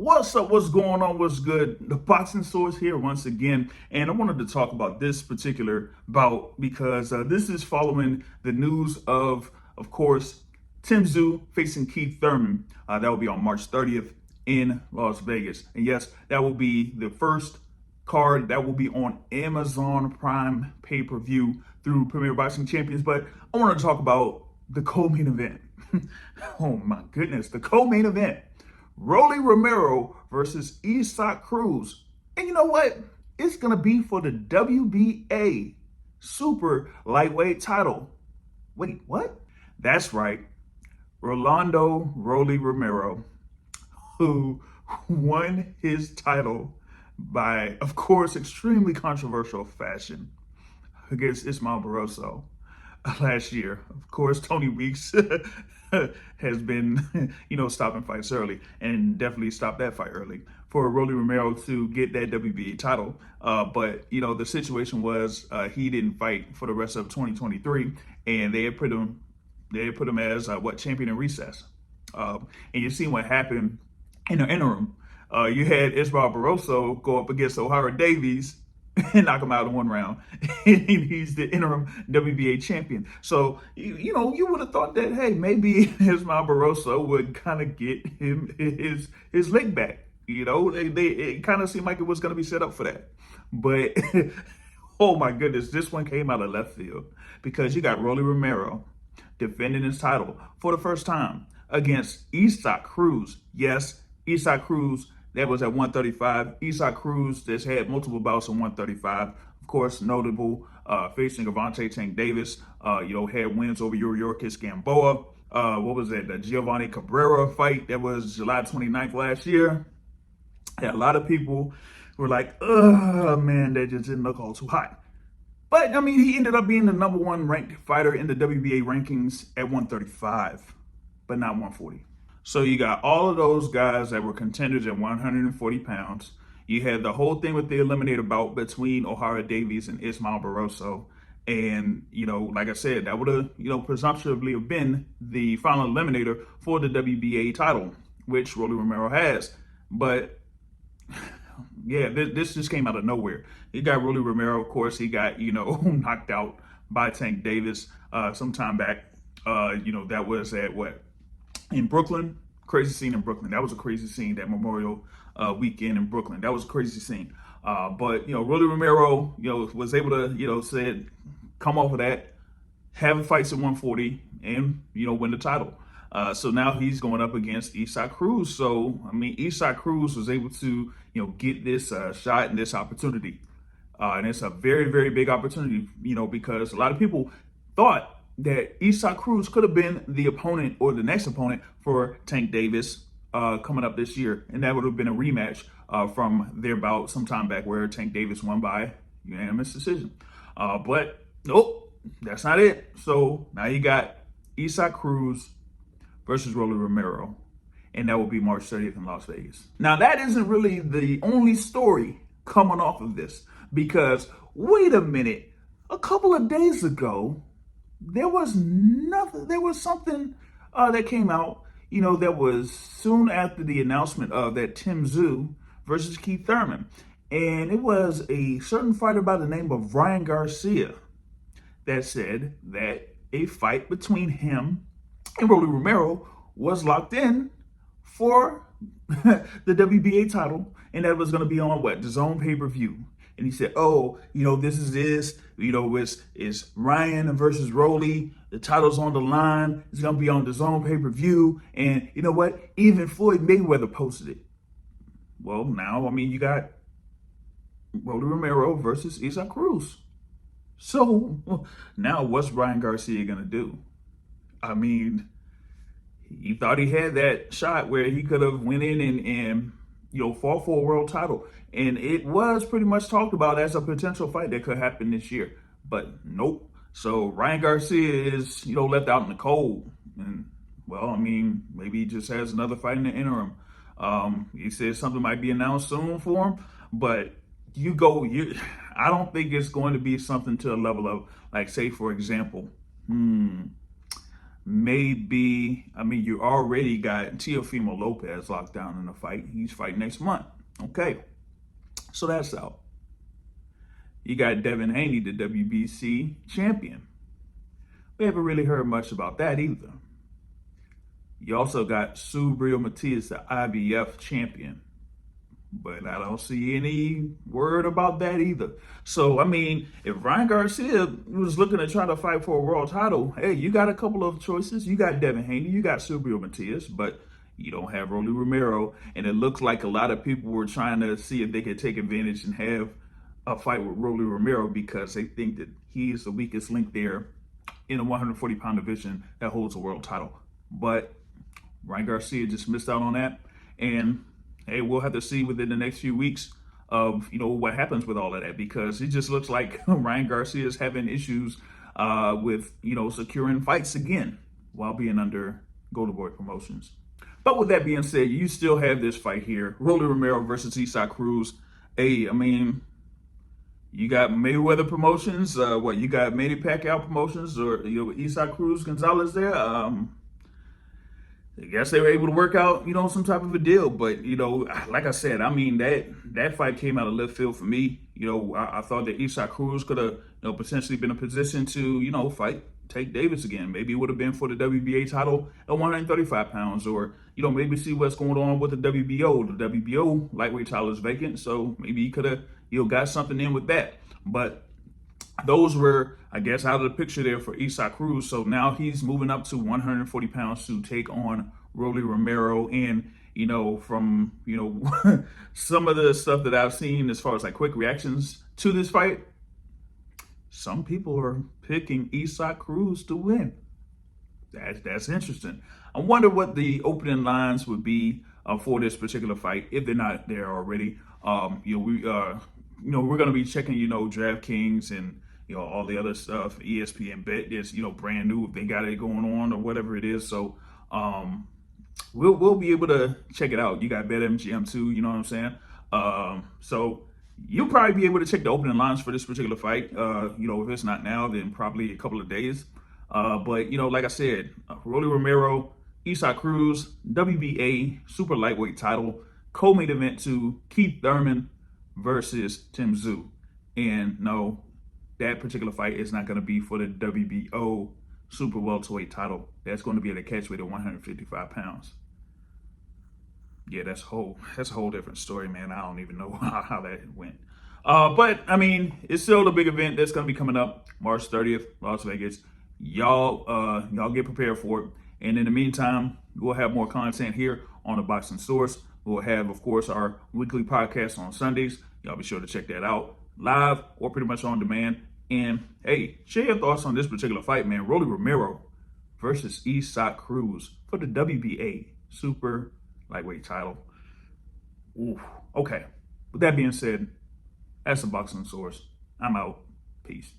What's up? What's going on? What's good? The Boxing Source here once again, and I wanted to talk about this particular bout because this is following the news of course, Tim Tszyu facing Keith Thurman. That will be on March 30th in Las Vegas, and yes, that will be the first card that will be on Amazon Prime pay-per-view through Premier Boxing Champions. But I wanted to talk about the co-main event. Oh my goodness, the co-main event. Romero versus Isaac Cruz. And you know what? It's going to be for the WBA super lightweight title. Wait, what? That's right. Romero, who won his title by, of course, extremely controversial fashion against Ismael Barroso last year. Of course, Tony Weeks has been, stopping fights early and definitely stopped that fight early for Romero to get that WBA title. But, the situation was he didn't fight for the rest of 2023, and they had put him as champion in recess. And you see what happened in the interim. You had Ismael Barroso go up against Ohara Davies and knock him out in one round. And he's the interim WBA champion. So, you would have thought that, hey, maybe Ismael Barroso would kind of get him his leg back. It kind of seemed like it was going to be set up for that. But, oh my goodness, this one came out of left field because you got Romero defending his title for the first time against Isaac Cruz. Yes, Isaac Cruz. That was at 135. Isaac Cruz just had multiple bouts at 135. Of course, notable facing Avante Tank Davis. Had wins over Yuriorkis Gamboa. What was that? The Giovanni Cabrera fight that was July 29th last year. Had a lot of people were like, oh man, that just didn't look all too hot. But, he ended up being the number one ranked fighter in the WBA rankings at 135, but not 140. So you got all of those guys that were contenders at 140 pounds. You had the whole thing with the eliminator bout between Ohara Davies and Ismael Barroso. And, like I said, that would have, presumptively have been the final eliminator for the WBA title, which Romero has. But, yeah, this just came out of nowhere. He got Romero, of course. He got, knocked out by Tank Davis some time back. That was at in Brooklyn. Crazy scene in Brooklyn. That was a crazy scene, that Memorial weekend in Brooklyn. That was a crazy scene. But, Romero, was able to, said, come off of that, have fights at 140 and, win the title. So now he's going up against Isaac Cruz. So, Isaac Cruz was able to, get this shot and this opportunity. And it's a very, very big opportunity, because a lot of people thought that Isaac Cruz could have been the opponent or the next opponent for Tank Davis coming up this year. And that would have been a rematch from their bout some time back where Tank Davis won by unanimous decision. But nope, that's not it. So now you got Isaac Cruz versus Romero. And that will be March 30th in Las Vegas. Now, that isn't really the only story coming off of this, because wait a minute, a couple of days ago, there was something that came out, that was soon after the announcement of that Tim Tszyu versus Keith Thurman. And it was a certain fighter by the name of Ryan Garcia that said that a fight between him and Romero was locked in for the WBA title, and that was going to be on the DAZN pay-per-view. And he said, this is this, it's Ryan versus Rolly. The title's on the line. It's going to be on the DAZN pay-per-view. And you know what? Even Floyd Mayweather posted it. Well, now, you got Romero versus Isaac Cruz. So now what's Ryan Garcia going to do? He thought he had that shot where he could have went in and fought for a world title. And it was pretty much talked about as a potential fight that could happen this year. But nope. So Ryan Garcia is, left out in the cold. And, maybe he just has another fight in the interim. He says something might be announced soon for him. But I don't think it's going to be something to a level of, like, say, for example, maybe, I mean, you already got Teofimo Lopez locked down in the fight. He's fighting next month. Okay, so that's out. You got Devin Haney, the WBC champion. We haven't really heard much about that either. You also got Subriel Matias, the IBF champion. But I don't see any word about that either. So, I mean, if Ryan Garcia was looking to try to fight for a world title, hey, you got a couple of choices. You got Devin Haney, you got Subriel Matias, but you don't have Rolly Romero. And it looks like a lot of people were trying to see if they could take advantage and have a fight with Rolly Romero because they think that he is the weakest link there in a 140-pound division that holds a world title. But Ryan Garcia just missed out on that. And hey, we'll have to see within the next few weeks of, what happens with all of that, because it just looks like Ryan Garcia is having issues with, securing fights again while being under Golden Boy Promotions. But with that being said, you still have this fight here, Rolly Romero versus Isaac Cruz. Hey, I mean, you got Mayweather Promotions, you got Manny Pacquiao Promotions, or, Isaac Cruz Gonzalez there. I guess they were able to work out, some type of a deal. But, like I said, I mean, that fight came out of left field for me. I thought that Isaac Cruz could have, potentially been in a position to, fight Tank Davis again. Maybe it would have been for the WBA title at 135 pounds, or, maybe see what's going on with the WBO. The WBO lightweight title is vacant, so maybe he could have, got something in with that. But those were, I guess, out of the picture there for Isaac Cruz. So now he's moving up to 140 pounds to take on Rolly Romero. And, from, some of the stuff that I've seen as far as like quick reactions to this fight, some people are picking Isaac Cruz to win. That's interesting. I wonder what the opening lines would be for this particular fight, if they're not there already. We're going to be checking, DraftKings and, all the other stuff. ESPN Bet is, brand new if they got it going on or whatever it is. So we'll be able to check it out. You got BetMGM too, you know what I'm saying? So you'll probably be able to check the opening lines for this particular fight. If it's not now, then probably a couple of days. But, like I said, Rolly Romero, Isaac Cruz, WBA super lightweight title, co-main event to Keith Thurman versus Tim Tszyu. And no, that particular fight is not going to be for the WBO super welterweight title. That's going to be at a catchweight of 155 pounds. Yeah, that's a whole different story, man. I don't even know how that went. But I mean, it's still a big event that's going to be coming up March 30th, Las Vegas. Y'all get prepared for it. And in the meantime, we'll have more content here on the Boxing Source. We'll have, of course, our weekly podcast on Sundays. Y'all be sure to check that out live or pretty much on demand. And hey, share your thoughts on this particular fight, man. Rolly Romero versus Isaac Cruz for the WBA super lightweight title. Ooh, okay. With that being said, that's the Boxing Source. I'm out. Peace.